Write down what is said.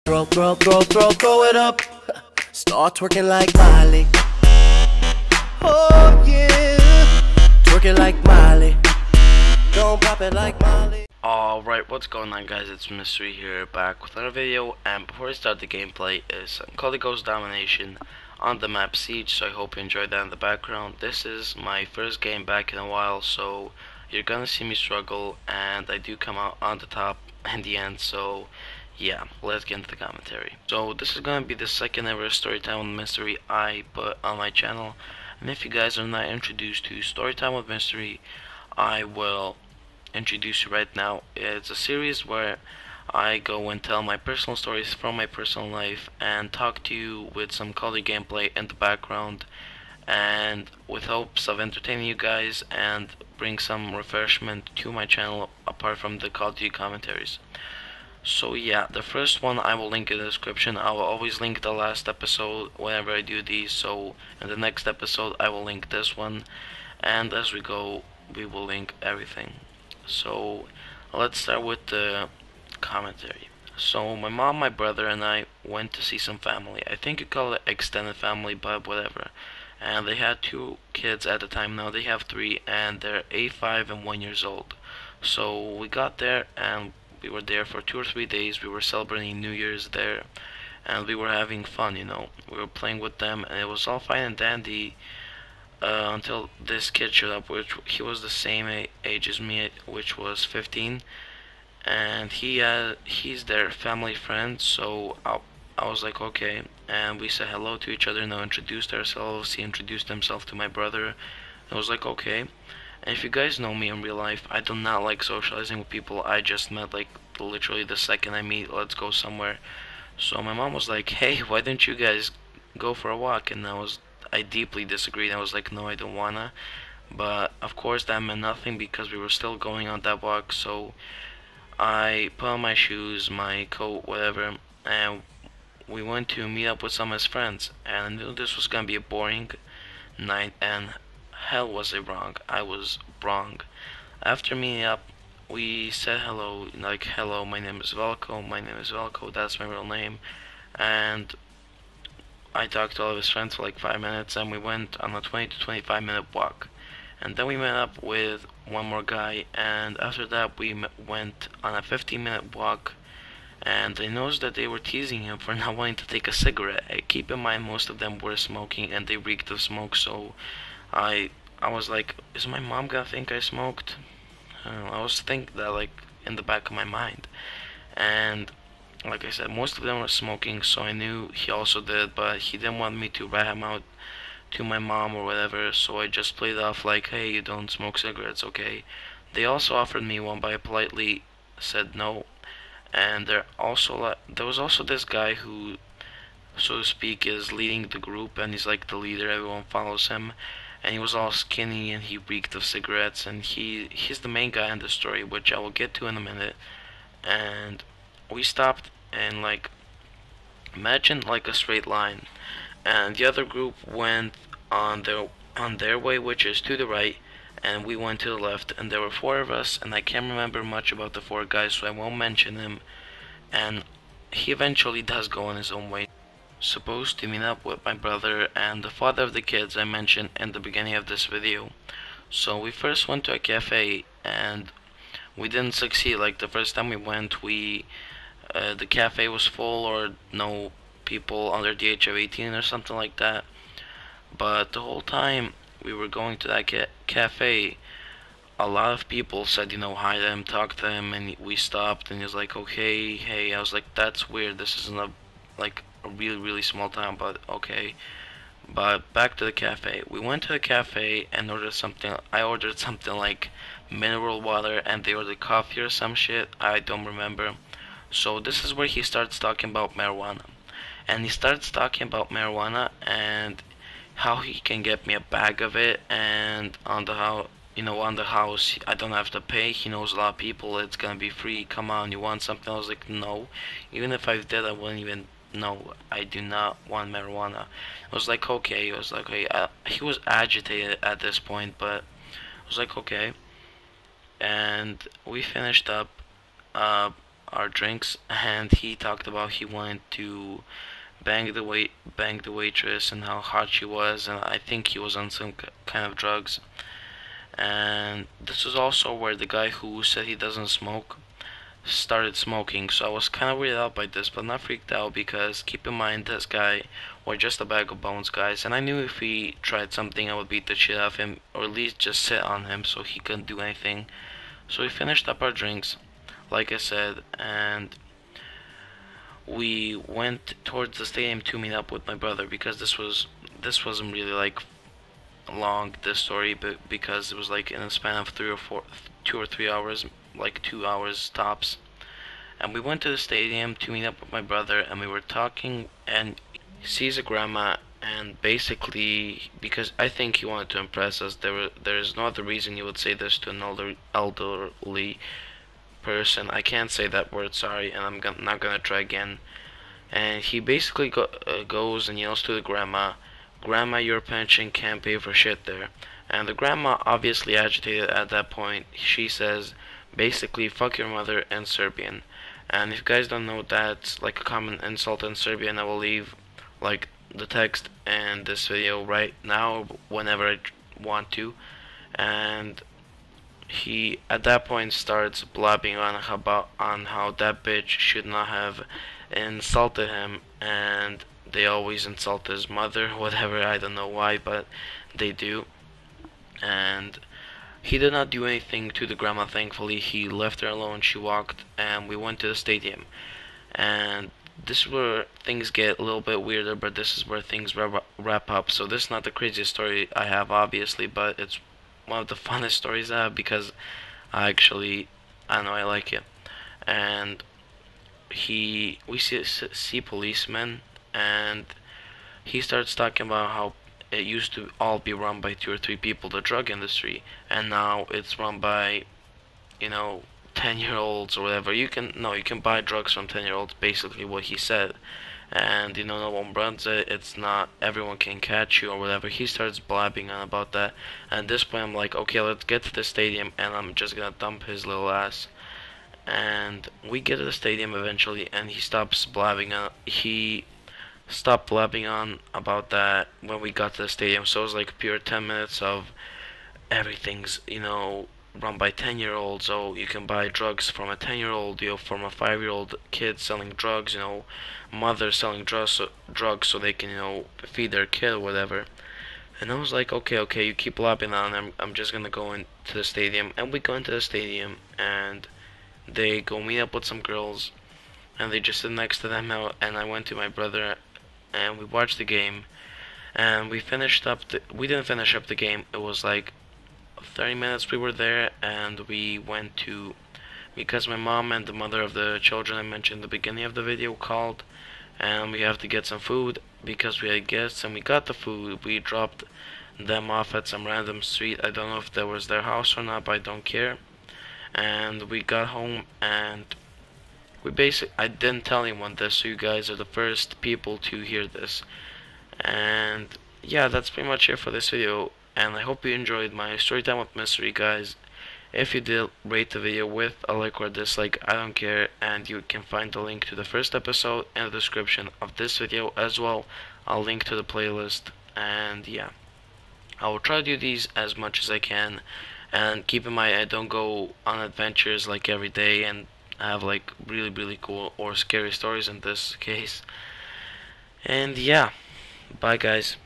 Throw it up. Start twerking like Miley. Oh yeah, twerking like Miley. Don't pop it like Miley. Alright, what's going on, guys? It's Mystery here, back with another video, and before I start the gameplay is COD Domination on the map Siege, so I hope you enjoyed that in the background. This is my first game back in a while, so you're gonna see me struggle, and I do come out on the top in the end, so yeah, let's get into the commentary. So this is gonna be the second ever Storytime with Mystery I put on my channel, and if you guys are not introduced to Storytime with Mystery, I will introduce you right now. It's a series where I go and tell my personal stories from my personal life and talk to you with some COD gameplay in the background, and with hopes of entertaining you guys and bring some refreshment to my channel apart from the COD commentaries. So yeah, the first one I will link in the description. I will always link the last episode whenever I do these, so in the next episode I will link this one, and as we go we will link everything. So let's start with the commentary. So my mom, my brother, and I went to see some family. I think you call it extended family, but whatever. And they had 2 kids at the time. Now they have 3, and they're 8, 5, and 1 years old. So we got there, and we were there for 2 or 3 days. We were celebrating New Year's there, and we were having fun. We were playing with them, and it was all fine and dandy. Until this kid showed up, which he was the same age as me, which was 15, and he's their family friend. So I was like, okay, and we said hello to each other, and introduced ourselves. He introduced himself to my brother. I was like, okay. And if you guys know me in real life, I do not like socializing with people I just met, like literally the second I meet, let's go somewhere. So my mom was like, hey, why don't you guys go for a walk? And I deeply disagreed. I was like, no, I don't wanna. But of course that meant nothing because we were still going on that walk. So I put on my shoes, my coat, whatever, and we went to meet up with some of his friends. And I knew this was gonna be a boring night, and hell was it wrong. I was wrong. After meeting up, we said hello, like, hello, my name is Velko, that's my real name. And I talked to all of his friends for like 5 minutes, and we went on a 20 to 25 minute walk. And then we met up with one more guy, and after that we went on a 15-minute walk, and I noticed that they were teasing him for not wanting to take a cigarette. Keep in mind, most of them were smoking, and they reeked of smoke, so I was like, is my mom gonna think I smoked? I don't know, I was thinking that, like, in the back of my mind. And like I said, most of them were smoking, so I knew he also did, but he didn't want me to rat him out to my mom or whatever, so I just played off like, hey, you don't smoke cigarettes, okay? They also offered me one, but I politely said no. And there was also this guy who, so to speak, is leading the group, and he's like the leader, everyone follows him. And he was all skinny, and he reeked of cigarettes, and he's the main guy in the story, which I will get to in a minute. And we stopped, and like, imagine like a straight line, and the other group went on their way, which is to the right, and we went to the left, and there were 4 of us, and I can't remember much about the 4 guys, so I won't mention him. And he eventually does go on his own way, supposed to meet up with my brother and the father of the kids I mentioned in the beginning of this video. So we first went to a cafe, and we didn't succeed. Like, the first time we went, the cafe was full, or no people under the age of 18 or something like that. But the whole time we were going to that cafe, a lot of people said, hi to him, talk to him, and we stopped, and he was like, okay, hey. I was like, that's weird, this isn't a really, really small town, but okay. But back to the cafe. We went to the cafe and ordered something. I ordered something like mineral water, and they ordered coffee or some shit, I don't remember. So this is where he starts talking about marijuana. And he starts talking about marijuana and how he can get me a bag of it, and on the house I don't have to pay. He knows a lot of people, it's gonna be free. Come on, you want something? I was like, no. Even if I did, I wouldn't even. No, I do not want marijuana. I was like, okay. I was like, okay. He was agitated at this point, but I was like, okay. And we finished up. our drinks, and he talked about he wanted to bang the waitress and how hot she was, and I think he was on some kind of drugs. And this was also where the guy who said he doesn't smoke started smoking, so I was kind of weirded out by this, but not freaked out, because keep in mind this guy was just a bag of bones, guys, and I knew if he tried something I would beat the shit out of him, or at least just sit on him so he couldn't do anything. So we finished up our drinks, like I said, and we went towards the stadium to meet up with my brother, because this wasn't really like long, this story, but because it was like in a span of 2 or 3 hours, like 2 hours tops. And we went to the stadium to meet up with my brother, and we were talking, and he sees a grandma, and basically, because I think he wanted to impress us, there is no other reason you would say this to an elderly person. I can't say that word, sorry, and not gonna try again. And he basically goes and yells to the grandma, "Grandma, your pension can't pay for shit there." And the grandma, obviously agitated at that point, she says, basically, "Fuck your mother" in Serbian. And if you guys don't know, that's like a common insult in Serbian. I will leave like the text in this video right now, whenever I want to. And he at that point starts blabbing on how that bitch should not have insulted him, and they always insult his mother, whatever, I don't know why, but they do. And he did not do anything to the grandma, thankfully. He left her alone, she walked, and we went to the stadium. And this is where things get a little bit weirder, but this is where things wrap up. So this is not the craziest story I have, obviously, but it's one of the funnest stories I have, because I don't know, I like it. And we see policemen, and he starts talking about how it used to all be run by 2 or 3 people, the drug industry, and now it's run by, 10-year-olds or whatever. You can buy drugs from 10-year-olds, basically what he said. And no one runs it, it's not everyone can catch you or whatever. He starts blabbing on about that, and at this point I'm like, okay, let's get to the stadium, and I'm just gonna dump his little ass. And we get to the stadium eventually, and he stops blabbing on. He stopped blabbing on about that when we got to the stadium. So it was like pure 10 minutes of everything's, run by 10-year-olds. So you can buy drugs from a 10-year-old, from a 5-year-old kid selling drugs, mother selling drugs so they can, feed their kid or whatever. And I was like, okay, you keep blabbing on. I'm just gonna go into the stadium. And we go into the stadium, and they go meet up with some girls, and they just sit next to them. And I went to my brother, and we watched the game, and we didn't finish up the game. It was like 30 minutes we were there, and we went to, because my mom and the mother of the children I mentioned at the beginning of the video called, and we have to get some food because we had guests, and we got the food. We dropped them off at some random street. I don't know if that was their house or not, but I don't care. And we got home, and I didn't tell anyone this, so you guys are the first people to hear this. And yeah, that's pretty much it for this video, and I hope you enjoyed my story time with mystery, guys. If you did, rate the video with a like or a dislike, I don't care, and you can find the link to the first episode in the description of this video as well. I'll link to the playlist, and yeah, I will try to do these as much as I can, and keep in mind I don't go on adventures like every day and have like really cool or scary stories in this case. And yeah, bye guys.